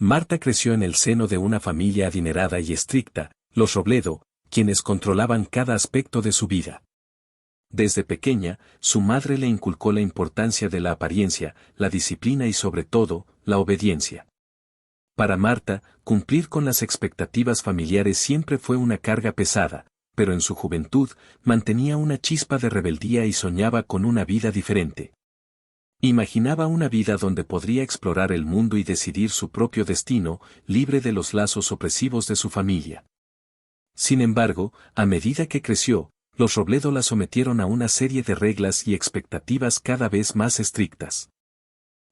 Marta creció en el seno de una familia adinerada y estricta, los Robledo, quienes controlaban cada aspecto de su vida. Desde pequeña, su madre le inculcó la importancia de la apariencia, la disciplina y sobre todo, la obediencia. Para Marta, cumplir con las expectativas familiares siempre fue una carga pesada, pero en su juventud, mantenía una chispa de rebeldía y soñaba con una vida diferente. Imaginaba una vida donde podría explorar el mundo y decidir su propio destino, libre de los lazos opresivos de su familia. Sin embargo, a medida que creció, los Robledo la sometieron a una serie de reglas y expectativas cada vez más estrictas.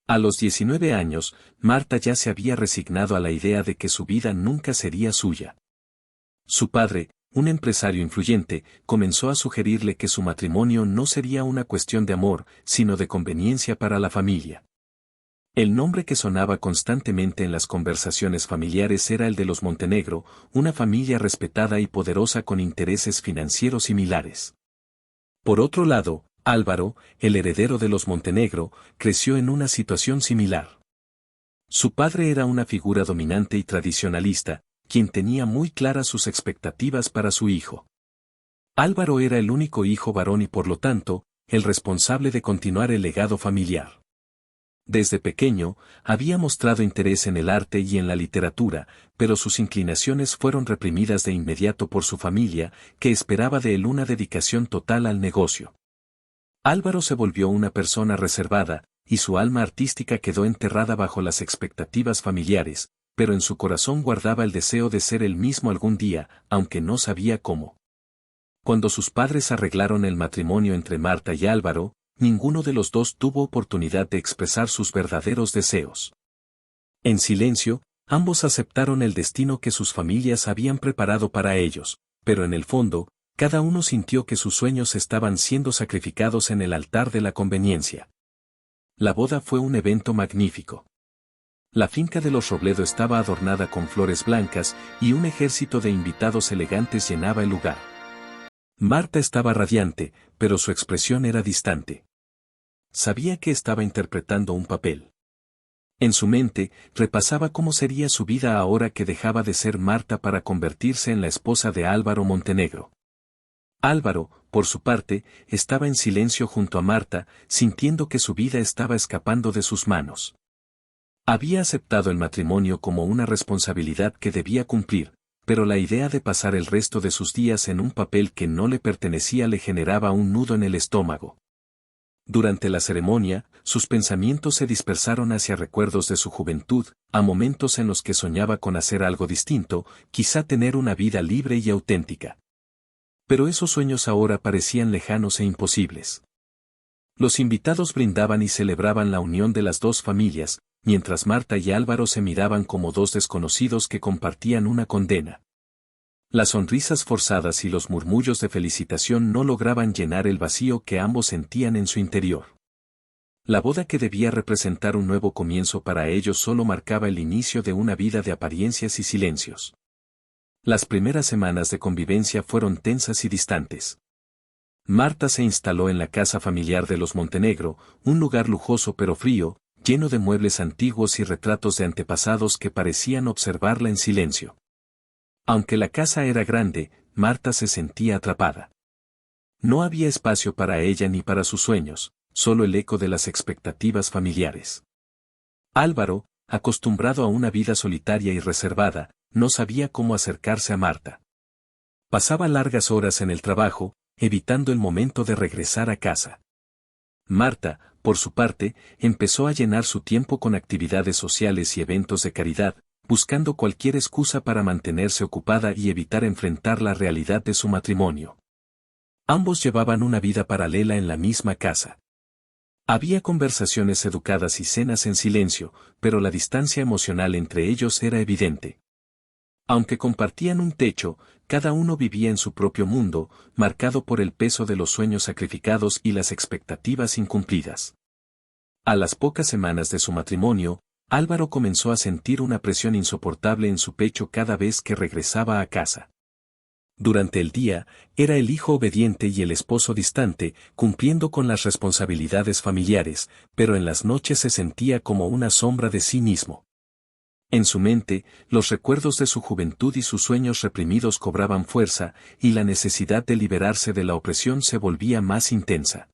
A los 19 años, Marta ya se había resignado a la idea de que su vida nunca sería suya. Su padre, un empresario influyente, comenzó a sugerirle que su matrimonio no sería una cuestión de amor, sino de conveniencia para la familia. El nombre que sonaba constantemente en las conversaciones familiares era el de los Montenegro, una familia respetada y poderosa con intereses financieros similares. Por otro lado, Álvaro, el heredero de los Montenegro, creció en una situación similar. Su padre era una figura dominante y tradicionalista, quien tenía muy claras sus expectativas para su hijo. Álvaro era el único hijo varón y por lo tanto, el responsable de continuar el legado familiar. Desde pequeño, había mostrado interés en el arte y en la literatura, pero sus inclinaciones fueron reprimidas de inmediato por su familia, que esperaba de él una dedicación total al negocio. Álvaro se volvió una persona reservada, y su alma artística quedó enterrada bajo las expectativas familiares, pero en su corazón guardaba el deseo de ser él mismo algún día, aunque no sabía cómo. Cuando sus padres arreglaron el matrimonio entre Marta y Álvaro, ninguno de los dos tuvo oportunidad de expresar sus verdaderos deseos. En silencio, ambos aceptaron el destino que sus familias habían preparado para ellos, pero en el fondo, cada uno sintió que sus sueños estaban siendo sacrificados en el altar de la conveniencia. La boda fue un evento magnífico. La finca de los Robledo estaba adornada con flores blancas y un ejército de invitados elegantes llenaba el lugar. Marta estaba radiante, pero su expresión era distante. Sabía que estaba interpretando un papel. En su mente, repasaba cómo sería su vida ahora que dejaba de ser Marta para convertirse en la esposa de Álvaro Montenegro. Álvaro, por su parte, estaba en silencio junto a Marta, sintiendo que su vida estaba escapando de sus manos. Había aceptado el matrimonio como una responsabilidad que debía cumplir, pero la idea de pasar el resto de sus días en un papel que no le pertenecía le generaba un nudo en el estómago. Durante la ceremonia, sus pensamientos se dispersaron hacia recuerdos de su juventud, a momentos en los que soñaba con hacer algo distinto, quizá tener una vida libre y auténtica. Pero esos sueños ahora parecían lejanos e imposibles. Los invitados brindaban y celebraban la unión de las dos familias, mientras Marta y Álvaro se miraban como dos desconocidos que compartían una condena. Las sonrisas forzadas y los murmullos de felicitación no lograban llenar el vacío que ambos sentían en su interior. La boda que debía representar un nuevo comienzo para ellos solo marcaba el inicio de una vida de apariencias y silencios. Las primeras semanas de convivencia fueron tensas y distantes. Marta se instaló en la casa familiar de los Montenegro, un lugar lujoso pero frío, lleno de muebles antiguos y retratos de antepasados que parecían observarla en silencio. Aunque la casa era grande, Marta se sentía atrapada. No había espacio para ella ni para sus sueños, solo el eco de las expectativas familiares. Álvaro, acostumbrado a una vida solitaria y reservada, no sabía cómo acercarse a Marta. Pasaba largas horas en el trabajo, evitando el momento de regresar a casa. Marta, por su parte, empezó a llenar su tiempo con actividades sociales y eventos de caridad, buscando cualquier excusa para mantenerse ocupada y evitar enfrentar la realidad de su matrimonio. Ambos llevaban una vida paralela en la misma casa. Había conversaciones educadas y cenas en silencio, pero la distancia emocional entre ellos era evidente. Aunque compartían un techo, cada uno vivía en su propio mundo, marcado por el peso de los sueños sacrificados y las expectativas incumplidas. A las pocas semanas de su matrimonio, Álvaro comenzó a sentir una presión insoportable en su pecho cada vez que regresaba a casa. Durante el día, era el hijo obediente y el esposo distante, cumpliendo con las responsabilidades familiares, pero en las noches se sentía como una sombra de sí mismo. En su mente, los recuerdos de su juventud y sus sueños reprimidos cobraban fuerza, y la necesidad de liberarse de la opresión se volvía más intensa.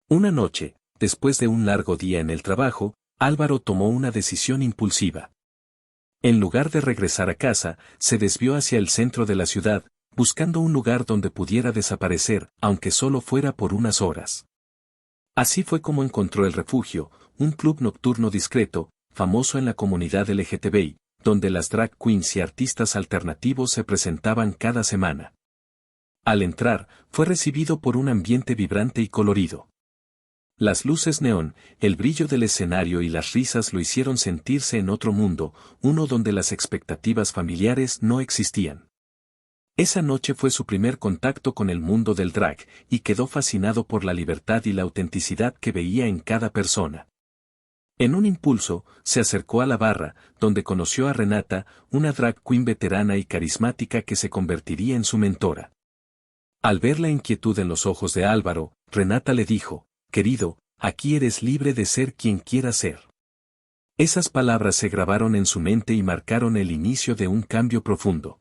Una noche, después de un largo día en el trabajo, Álvaro tomó una decisión impulsiva. En lugar de regresar a casa, se desvió hacia el centro de la ciudad, buscando un lugar donde pudiera desaparecer, aunque solo fuera por unas horas. Así fue como encontró el refugio, un club nocturno discreto, famoso en la comunidad LGTBI, donde las drag queens y artistas alternativos se presentaban cada semana. Al entrar, fue recibido por un ambiente vibrante y colorido. Las luces neón, el brillo del escenario y las risas lo hicieron sentirse en otro mundo, uno donde las expectativas familiares no existían. Esa noche fue su primer contacto con el mundo del drag, y quedó fascinado por la libertad y la autenticidad que veía en cada persona. En un impulso, se acercó a la barra, donde conoció a Renata, una drag queen veterana y carismática que se convertiría en su mentora. Al ver la inquietud en los ojos de Álvaro, Renata le dijo: «Querido, aquí eres libre de ser quien quieras ser». Esas palabras se grabaron en su mente y marcaron el inicio de un cambio profundo.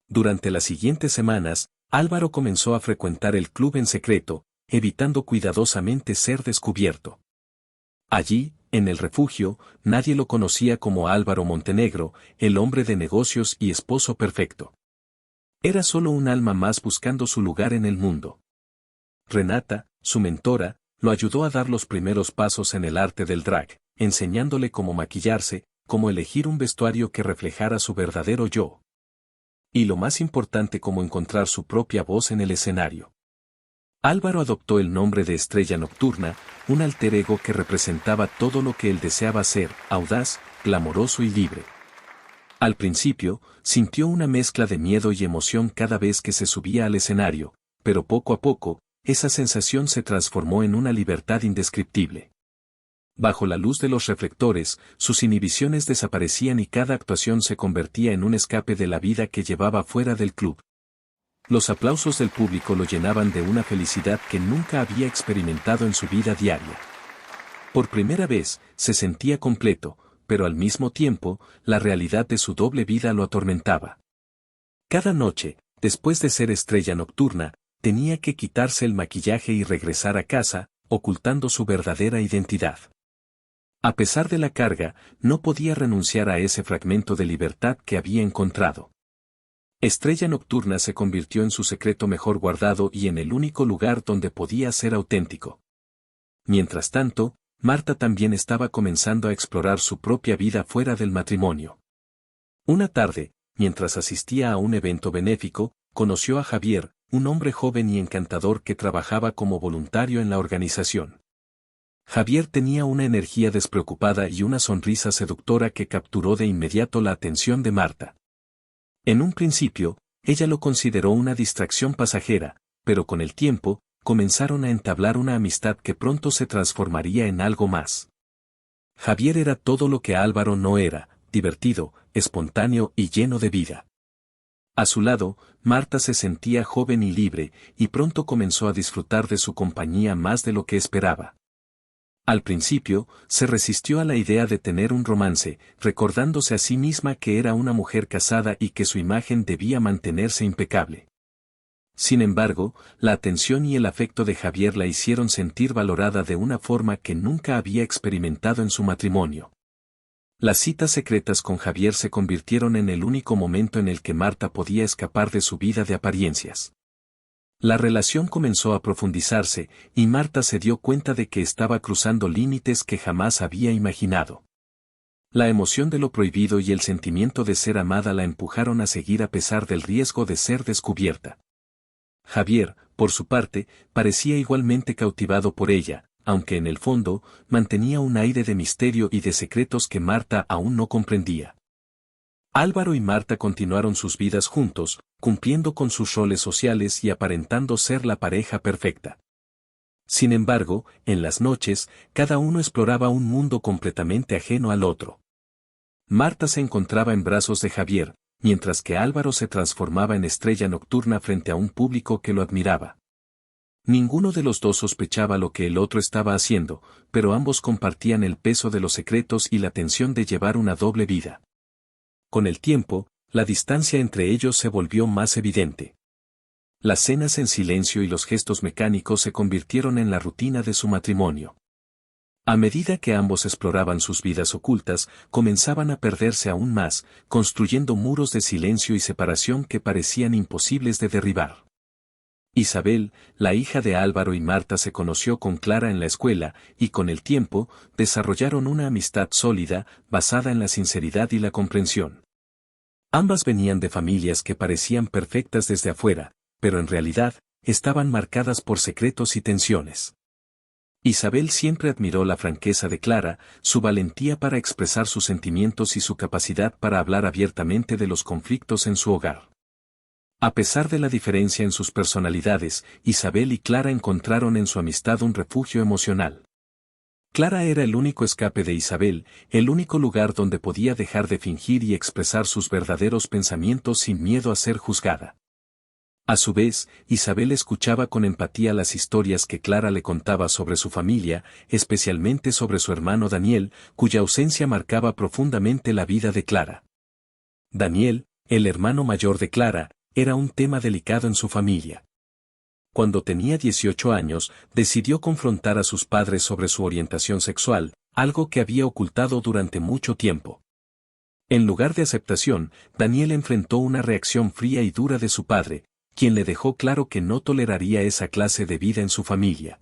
Durante las siguientes semanas, Álvaro comenzó a frecuentar el club en secreto, evitando cuidadosamente ser descubierto. Allí, en el refugio, nadie lo conocía como Álvaro Montenegro, el hombre de negocios y esposo perfecto. Era solo un alma más buscando su lugar en el mundo. Renata, su mentora, lo ayudó a dar los primeros pasos en el arte del drag, enseñándole cómo maquillarse, cómo elegir un vestuario que reflejara su verdadero yo. Y lo más importante, cómo encontrar su propia voz en el escenario. Álvaro adoptó el nombre de Estrella Nocturna, un alter ego que representaba todo lo que él deseaba ser: audaz, glamoroso y libre. Al principio, sintió una mezcla de miedo y emoción cada vez que se subía al escenario, pero poco a poco, esa sensación se transformó en una libertad indescriptible. Bajo la luz de los reflectores, sus inhibiciones desaparecían y cada actuación se convertía en un escape de la vida que llevaba fuera del club. Los aplausos del público lo llenaban de una felicidad que nunca había experimentado en su vida diaria. Por primera vez, se sentía completo, pero al mismo tiempo, la realidad de su doble vida lo atormentaba. Cada noche, después de ser estrella nocturna, tenía que quitarse el maquillaje y regresar a casa, ocultando su verdadera identidad. A pesar de la carga, no podía renunciar a ese fragmento de libertad que había encontrado. Estrella Nocturna se convirtió en su secreto mejor guardado y en el único lugar donde podía ser auténtico. Mientras tanto, Marta también estaba comenzando a explorar su propia vida fuera del matrimonio. Una tarde, mientras asistía a un evento benéfico, conoció a Javier, un hombre joven y encantador que trabajaba como voluntario en la organización. Javier tenía una energía despreocupada y una sonrisa seductora que capturó de inmediato la atención de Marta. En un principio, ella lo consideró una distracción pasajera, pero con el tiempo, comenzaron a entablar una amistad que pronto se transformaría en algo más. Javier era todo lo que Álvaro no era: divertido, espontáneo y lleno de vida. A su lado, Marta se sentía joven y libre, y pronto comenzó a disfrutar de su compañía más de lo que esperaba. Al principio, se resistió a la idea de tener un romance, recordándose a sí misma que era una mujer casada y que su imagen debía mantenerse impecable. Sin embargo, la atención y el afecto de Javier la hicieron sentir valorada de una forma que nunca había experimentado en su matrimonio. Las citas secretas con Javier se convirtieron en el único momento en el que Marta podía escapar de su vida de apariencias. La relación comenzó a profundizarse, y Marta se dio cuenta de que estaba cruzando límites que jamás había imaginado. La emoción de lo prohibido y el sentimiento de ser amada la empujaron a seguir a pesar del riesgo de ser descubierta. Javier, por su parte, parecía igualmente cautivado por ella, aunque en el fondo, mantenía un aire de misterio y de secretos que Marta aún no comprendía. Álvaro y Marta continuaron sus vidas juntos, cumpliendo con sus roles sociales y aparentando ser la pareja perfecta. Sin embargo, en las noches, cada uno exploraba un mundo completamente ajeno al otro. Marta se encontraba en brazos de Javier, mientras que Álvaro se transformaba en estrella nocturna frente a un público que lo admiraba. Ninguno de los dos sospechaba lo que el otro estaba haciendo, pero ambos compartían el peso de los secretos y la tensión de llevar una doble vida. Con el tiempo, la distancia entre ellos se volvió más evidente. Las cenas en silencio y los gestos mecánicos se convirtieron en la rutina de su matrimonio. A medida que ambos exploraban sus vidas ocultas, comenzaban a perderse aún más, construyendo muros de silencio y separación que parecían imposibles de derribar. Isabel, la hija de Álvaro y Marta, se conoció con Clara en la escuela, y con el tiempo, desarrollaron una amistad sólida, basada en la sinceridad y la comprensión. Ambas venían de familias que parecían perfectas desde afuera, pero en realidad, estaban marcadas por secretos y tensiones. Isabel siempre admiró la franqueza de Clara, su valentía para expresar sus sentimientos y su capacidad para hablar abiertamente de los conflictos en su hogar. A pesar de la diferencia en sus personalidades, Isabel y Clara encontraron en su amistad un refugio emocional. Clara era el único escape de Isabel, el único lugar donde podía dejar de fingir y expresar sus verdaderos pensamientos sin miedo a ser juzgada. A su vez, Isabel escuchaba con empatía las historias que Clara le contaba sobre su familia, especialmente sobre su hermano Daniel, cuya ausencia marcaba profundamente la vida de Clara. Daniel, el hermano mayor de Clara, era un tema delicado en su familia. Cuando tenía 18 años, decidió confrontar a sus padres sobre su orientación sexual, algo que había ocultado durante mucho tiempo. En lugar de aceptación, Daniel enfrentó una reacción fría y dura de su padre, quien le dejó claro que no toleraría esa clase de vida en su familia.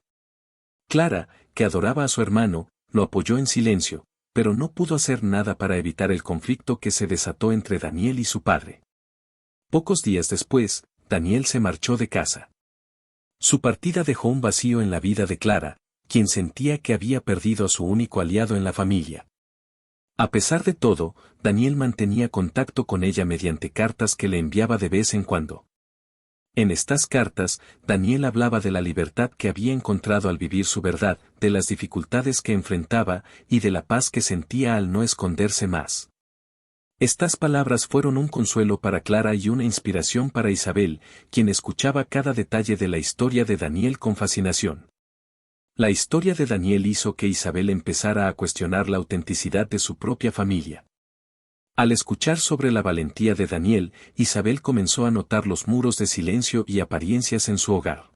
Clara, que adoraba a su hermano, lo apoyó en silencio, pero no pudo hacer nada para evitar el conflicto que se desató entre Daniel y su padre. Pocos días después, Daniel se marchó de casa. Su partida dejó un vacío en la vida de Clara, quien sentía que había perdido a su único aliado en la familia. A pesar de todo, Daniel mantenía contacto con ella mediante cartas que le enviaba de vez en cuando. En estas cartas, Daniel hablaba de la libertad que había encontrado al vivir su verdad, de las dificultades que enfrentaba y de la paz que sentía al no esconderse más. Estas palabras fueron un consuelo para Clara y una inspiración para Isabel, quien escuchaba cada detalle de la historia de Daniel con fascinación. La historia de Daniel hizo que Isabel empezara a cuestionar la autenticidad de su propia familia. Al escuchar sobre la valentía de Daniel, Isabel comenzó a notar los muros de silencio y apariencias en su hogar.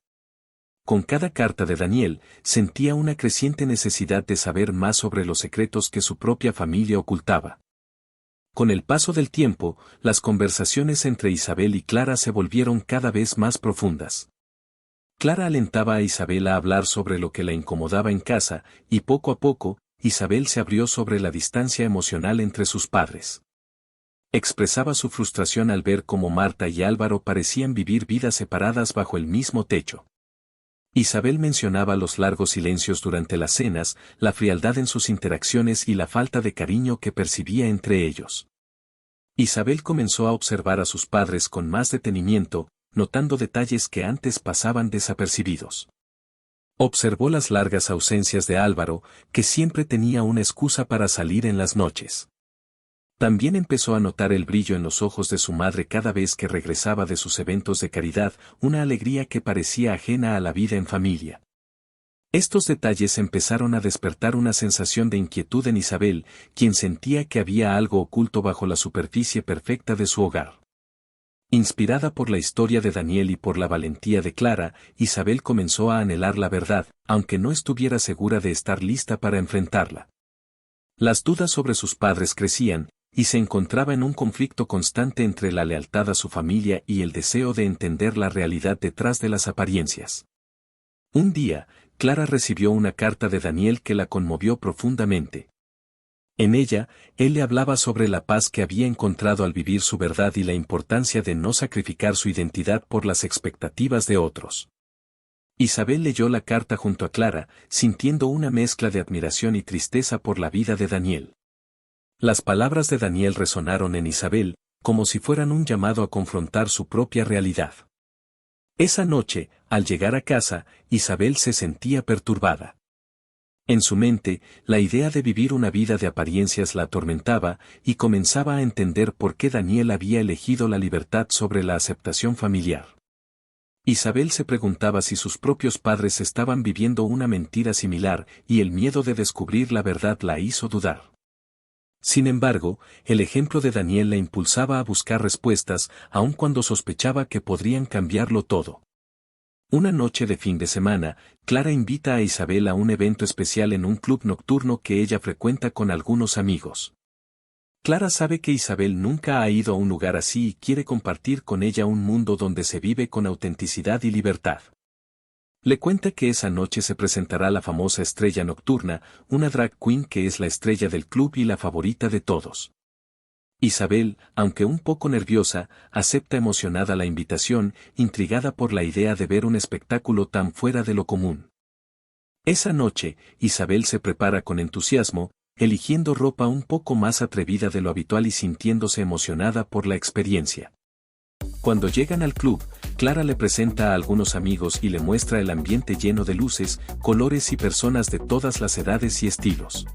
Con cada carta de Daniel, sentía una creciente necesidad de saber más sobre los secretos que su propia familia ocultaba. Con el paso del tiempo, las conversaciones entre Isabel y Clara se volvieron cada vez más profundas. Clara alentaba a Isabel a hablar sobre lo que la incomodaba en casa, y poco a poco, Isabel se abrió sobre la distancia emocional entre sus padres. Expresaba su frustración al ver cómo Marta y Álvaro parecían vivir vidas separadas bajo el mismo techo. Isabel mencionaba los largos silencios durante las cenas, la frialdad en sus interacciones y la falta de cariño que percibía entre ellos. Isabel comenzó a observar a sus padres con más detenimiento, notando detalles que antes pasaban desapercibidos. Observó las largas ausencias de Álvaro, que siempre tenía una excusa para salir en las noches. También empezó a notar el brillo en los ojos de su madre cada vez que regresaba de sus eventos de caridad, una alegría que parecía ajena a la vida en familia. Estos detalles empezaron a despertar una sensación de inquietud en Isabel, quien sentía que había algo oculto bajo la superficie perfecta de su hogar. Inspirada por la historia de Daniel y por la valentía de Clara, Isabel comenzó a anhelar la verdad, aunque no estuviera segura de estar lista para enfrentarla. Las dudas sobre sus padres crecían, y se encontraba en un conflicto constante entre la lealtad a su familia y el deseo de entender la realidad detrás de las apariencias. Un día, Clara recibió una carta de Daniel que la conmovió profundamente. En ella, él le hablaba sobre la paz que había encontrado al vivir su verdad y la importancia de no sacrificar su identidad por las expectativas de otros. Isabel leyó la carta junto a Clara, sintiendo una mezcla de admiración y tristeza por la vida de Daniel. Las palabras de Daniel resonaron en Isabel, como si fueran un llamado a confrontar su propia realidad. Esa noche, al llegar a casa, Isabel se sentía perturbada. En su mente, la idea de vivir una vida de apariencias la atormentaba, y comenzaba a entender por qué Daniel había elegido la libertad sobre la aceptación familiar. Isabel se preguntaba si sus propios padres estaban viviendo una mentira similar, y el miedo de descubrir la verdad la hizo dudar. Sin embargo, el ejemplo de Daniel la impulsaba a buscar respuestas, aun cuando sospechaba que podrían cambiarlo todo. Una noche de fin de semana, Clara invita a Isabel a un evento especial en un club nocturno que ella frecuenta con algunos amigos. Clara sabe que Isabel nunca ha ido a un lugar así y quiere compartir con ella un mundo donde se vive con autenticidad y libertad. Le cuenta que esa noche se presentará la famosa estrella nocturna, una drag queen que es la estrella del club y la favorita de todos. Isabel, aunque un poco nerviosa, acepta emocionada la invitación, intrigada por la idea de ver un espectáculo tan fuera de lo común. Esa noche, Isabel se prepara con entusiasmo, eligiendo ropa un poco más atrevida de lo habitual y sintiéndose emocionada por la experiencia. Cuando llegan al club, Clara le presenta a algunos amigos y le muestra el ambiente lleno de luces, colores y personas de todas las edades y estilos.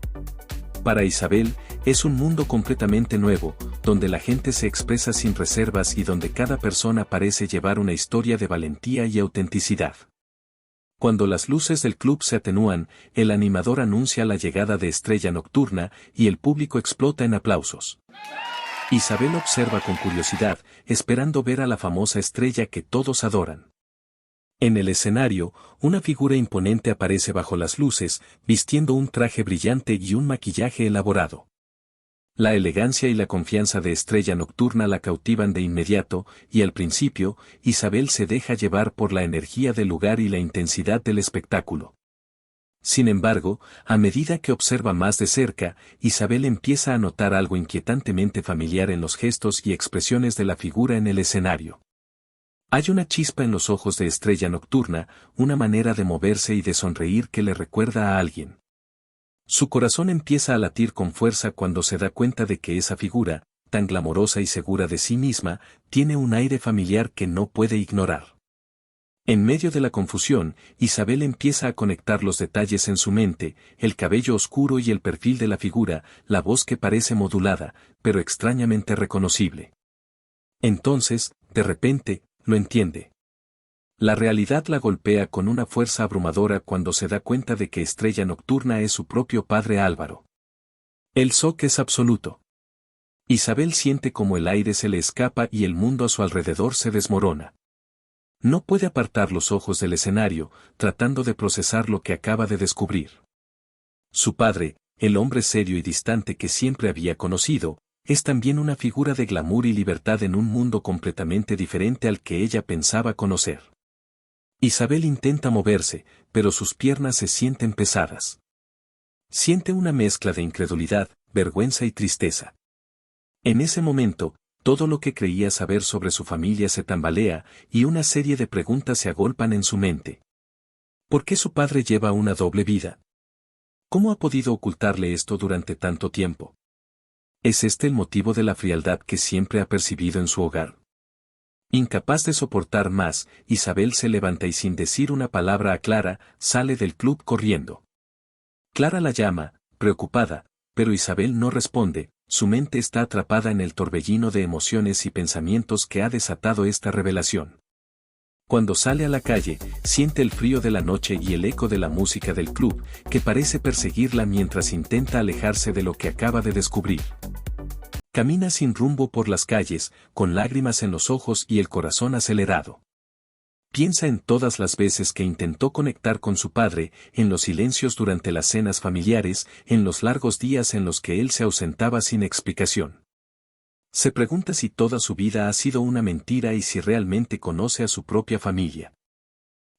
Para Isabel, es un mundo completamente nuevo, donde la gente se expresa sin reservas y donde cada persona parece llevar una historia de valentía y autenticidad. Cuando las luces del club se atenúan, el animador anuncia la llegada de Estrella Nocturna y el público explota en aplausos. Isabel observa con curiosidad, esperando ver a la famosa estrella que todos adoran. En el escenario, una figura imponente aparece bajo las luces, vistiendo un traje brillante y un maquillaje elaborado. La elegancia y la confianza de Estrella Nocturna la cautivan de inmediato, y al principio, Isabel se deja llevar por la energía del lugar y la intensidad del espectáculo. Sin embargo, a medida que observa más de cerca, Isabel empieza a notar algo inquietantemente familiar en los gestos y expresiones de la figura en el escenario. Hay una chispa en los ojos de Estrella Nocturna, una manera de moverse y de sonreír que le recuerda a alguien. Su corazón empieza a latir con fuerza cuando se da cuenta de que esa figura, tan glamorosa y segura de sí misma, tiene un aire familiar que no puede ignorar. En medio de la confusión, Isabel empieza a conectar los detalles en su mente, el cabello oscuro y el perfil de la figura, la voz que parece modulada, pero extrañamente reconocible. Entonces, de repente, lo entiende. La realidad la golpea con una fuerza abrumadora cuando se da cuenta de que Estrella Nocturna es su propio padre Álvaro. El shock es absoluto. Isabel siente como el aire se le escapa y el mundo a su alrededor se desmorona. No puede apartar los ojos del escenario, tratando de procesar lo que acaba de descubrir. Su padre, el hombre serio y distante que siempre había conocido, es también una figura de glamour y libertad en un mundo completamente diferente al que ella pensaba conocer. Isabel intenta moverse, pero sus piernas se sienten pesadas. Siente una mezcla de incredulidad, vergüenza y tristeza. En ese momento, todo lo que creía saber sobre su familia se tambalea, y una serie de preguntas se agolpan en su mente. ¿Por qué su padre lleva una doble vida? ¿Cómo ha podido ocultarle esto durante tanto tiempo? ¿Es este el motivo de la frialdad que siempre ha percibido en su hogar? Incapaz de soportar más, Isabel se levanta y sin decir una palabra a Clara, sale del club corriendo. Clara la llama, preocupada, pero Isabel no responde. Su mente está atrapada en el torbellino de emociones y pensamientos que ha desatado esta revelación. Cuando sale a la calle, siente el frío de la noche y el eco de la música del club, que parece perseguirla mientras intenta alejarse de lo que acaba de descubrir. Camina sin rumbo por las calles, con lágrimas en los ojos y el corazón acelerado. Piensa en todas las veces que intentó conectar con su padre, en los silencios durante las cenas familiares, en los largos días en los que él se ausentaba sin explicación. Se pregunta si toda su vida ha sido una mentira y si realmente conoce a su propia familia.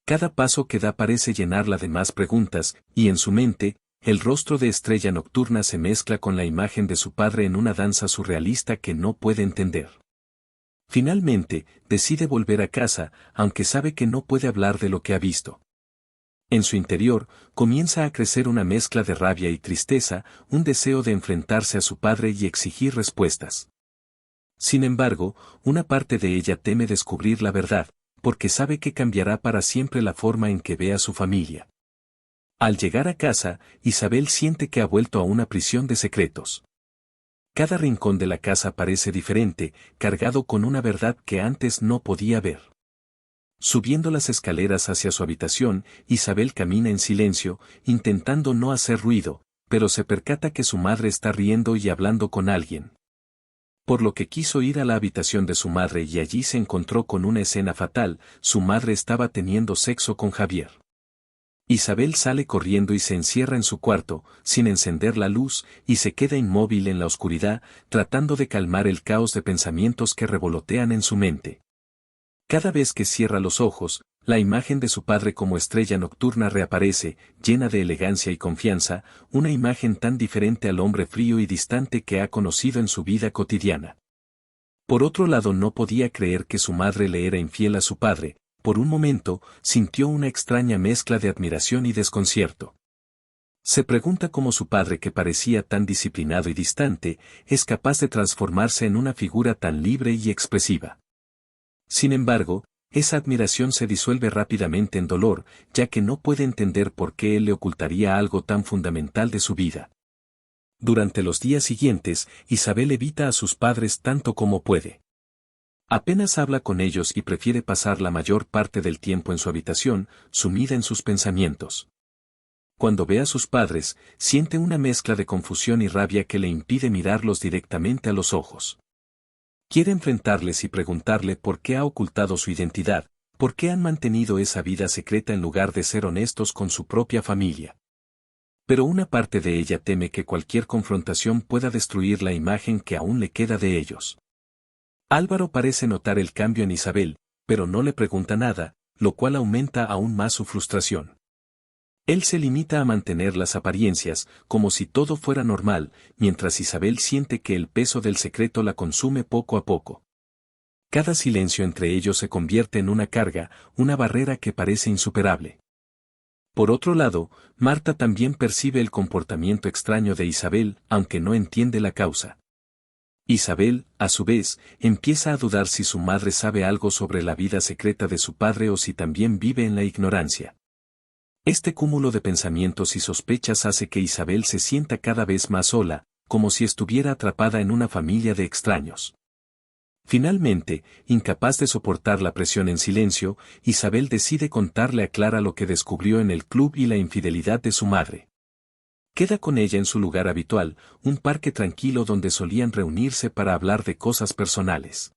Cada paso que da parece llenarla de más preguntas, y en su mente, el rostro de Estrella Nocturna se mezcla con la imagen de su padre en una danza surrealista que no puede entender. Finalmente, decide volver a casa, aunque sabe que no puede hablar de lo que ha visto. En su interior, comienza a crecer una mezcla de rabia y tristeza, un deseo de enfrentarse a su padre y exigir respuestas. Sin embargo, una parte de ella teme descubrir la verdad, porque sabe que cambiará para siempre la forma en que ve a su familia. Al llegar a casa, Isabel siente que ha vuelto a una prisión de secretos. Cada rincón de la casa parece diferente, cargado con una verdad que antes no podía ver. Subiendo las escaleras hacia su habitación, Isabel camina en silencio, intentando no hacer ruido, pero se percata que su madre está riendo y hablando con alguien. Por lo que quiso ir a la habitación de su madre y allí se encontró con una escena fatal: su madre estaba teniendo sexo con Javier. Isabel sale corriendo y se encierra en su cuarto, sin encender la luz, y se queda inmóvil en la oscuridad, tratando de calmar el caos de pensamientos que revolotean en su mente. Cada vez que cierra los ojos, la imagen de su padre como estrella nocturna reaparece, llena de elegancia y confianza, una imagen tan diferente al hombre frío y distante que ha conocido en su vida cotidiana. Por otro lado, no podía creer que su madre le era infiel a su padre. Por un momento, sintió una extraña mezcla de admiración y desconcierto. Se pregunta cómo su padre, que parecía tan disciplinado y distante, es capaz de transformarse en una figura tan libre y expresiva. Sin embargo, esa admiración se disuelve rápidamente en dolor, ya que no puede entender por qué él le ocultaría algo tan fundamental de su vida. Durante los días siguientes, Isabel evita a sus padres tanto como puede. Apenas habla con ellos y prefiere pasar la mayor parte del tiempo en su habitación, sumida en sus pensamientos. Cuando ve a sus padres, siente una mezcla de confusión y rabia que le impide mirarlos directamente a los ojos. Quiere enfrentarles y preguntarle por qué ha ocultado su identidad, por qué han mantenido esa vida secreta en lugar de ser honestos con su propia familia. Pero una parte de ella teme que cualquier confrontación pueda destruir la imagen que aún le queda de ellos. Álvaro parece notar el cambio en Isabel, pero no le pregunta nada, lo cual aumenta aún más su frustración. Él se limita a mantener las apariencias, como si todo fuera normal, mientras Isabel siente que el peso del secreto la consume poco a poco. Cada silencio entre ellos se convierte en una carga, una barrera que parece insuperable. Por otro lado, Marta también percibe el comportamiento extraño de Isabel, aunque no entiende la causa. Isabel, a su vez, empieza a dudar si su madre sabe algo sobre la vida secreta de su padre o si también vive en la ignorancia. Este cúmulo de pensamientos y sospechas hace que Isabel se sienta cada vez más sola, como si estuviera atrapada en una familia de extraños. Finalmente, incapaz de soportar la presión en silencio, Isabel decide contarle a Clara lo que descubrió en el club y la infidelidad de su madre. Queda con ella en su lugar habitual, un parque tranquilo donde solían reunirse para hablar de cosas personales.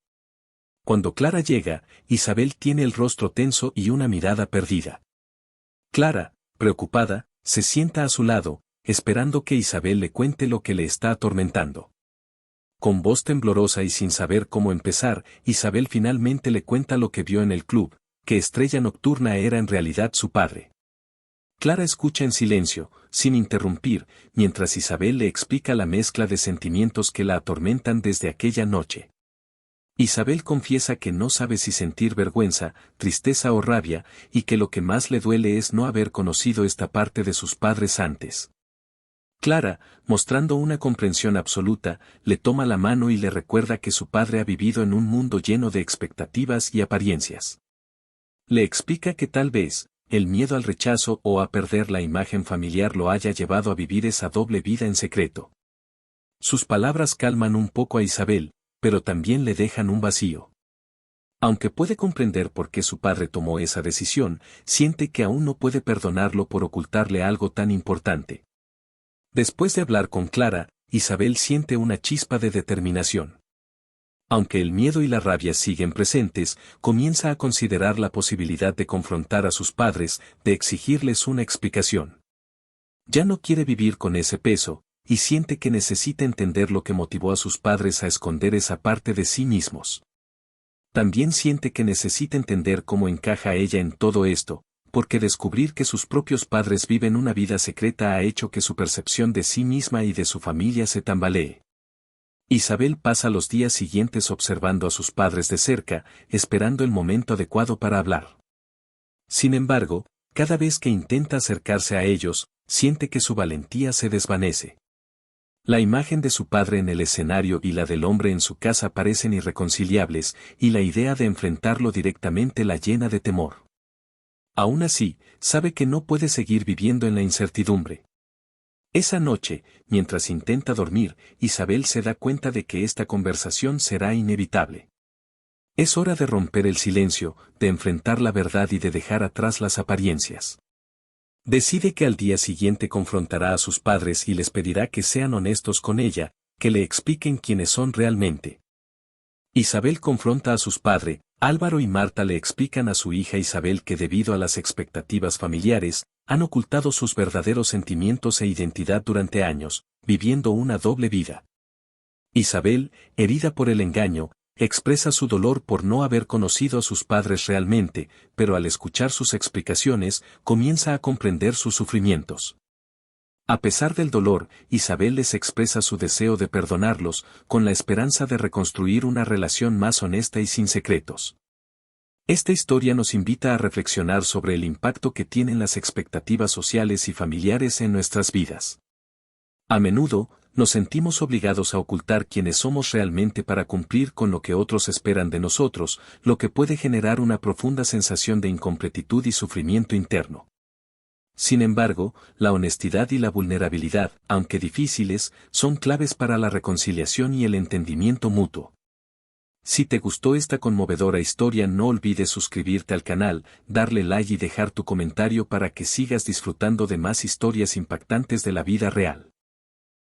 Cuando Clara llega, Isabel tiene el rostro tenso y una mirada perdida. Clara, preocupada, se sienta a su lado, esperando que Isabel le cuente lo que le está atormentando. Con voz temblorosa y sin saber cómo empezar, Isabel finalmente le cuenta lo que vio en el club, que Estrella Nocturna era en realidad su padre. Clara escucha en silencio, sin interrumpir, mientras Isabel le explica la mezcla de sentimientos que la atormentan desde aquella noche. Isabel confiesa que no sabe si sentir vergüenza, tristeza o rabia, y que lo que más le duele es no haber conocido esta parte de sus padres antes. Clara, mostrando una comprensión absoluta, le toma la mano y le recuerda que su padre ha vivido en un mundo lleno de expectativas y apariencias. Le explica que tal vez, el miedo al rechazo o a perder la imagen familiar lo haya llevado a vivir esa doble vida en secreto. Sus palabras calman un poco a Isabel, pero también le dejan un vacío. Aunque puede comprender por qué su padre tomó esa decisión, siente que aún no puede perdonarlo por ocultarle algo tan importante. Después de hablar con Clara, Isabel siente una chispa de determinación. Aunque el miedo y la rabia siguen presentes, comienza a considerar la posibilidad de confrontar a sus padres, de exigirles una explicación. Ya no quiere vivir con ese peso, y siente que necesita entender lo que motivó a sus padres a esconder esa parte de sí mismos. También siente que necesita entender cómo encaja ella en todo esto, porque descubrir que sus propios padres viven una vida secreta ha hecho que su percepción de sí misma y de su familia se tambalee. Isabel pasa los días siguientes observando a sus padres de cerca, esperando el momento adecuado para hablar. Sin embargo, cada vez que intenta acercarse a ellos, siente que su valentía se desvanece. La imagen de su padre en el escenario y la del hombre en su casa parecen irreconciliables, y la idea de enfrentarlo directamente la llena de temor. Aún así, sabe que no puede seguir viviendo en la incertidumbre. Esa noche, mientras intenta dormir, Isabel se da cuenta de que esta conversación será inevitable. Es hora de romper el silencio, de enfrentar la verdad y de dejar atrás las apariencias. Decide que al día siguiente confrontará a sus padres y les pedirá que sean honestos con ella, que le expliquen quiénes son realmente. Isabel confronta a sus padres, Álvaro y Marta le explican a su hija Isabel que debido a las expectativas familiares, han ocultado sus verdaderos sentimientos e identidad durante años, viviendo una doble vida. Isabel, herida por el engaño, expresa su dolor por no haber conocido a sus padres realmente, pero al escuchar sus explicaciones, comienza a comprender sus sufrimientos. A pesar del dolor, Isabel les expresa su deseo de perdonarlos, con la esperanza de reconstruir una relación más honesta y sin secretos. Esta historia nos invita a reflexionar sobre el impacto que tienen las expectativas sociales y familiares en nuestras vidas. A menudo, nos sentimos obligados a ocultar quiénes somos realmente para cumplir con lo que otros esperan de nosotros, lo que puede generar una profunda sensación de incompletitud y sufrimiento interno. Sin embargo, la honestidad y la vulnerabilidad, aunque difíciles, son claves para la reconciliación y el entendimiento mutuo. Si te gustó esta conmovedora historia, no olvides suscribirte al canal, darle like y dejar tu comentario para que sigas disfrutando de más historias impactantes de la vida real.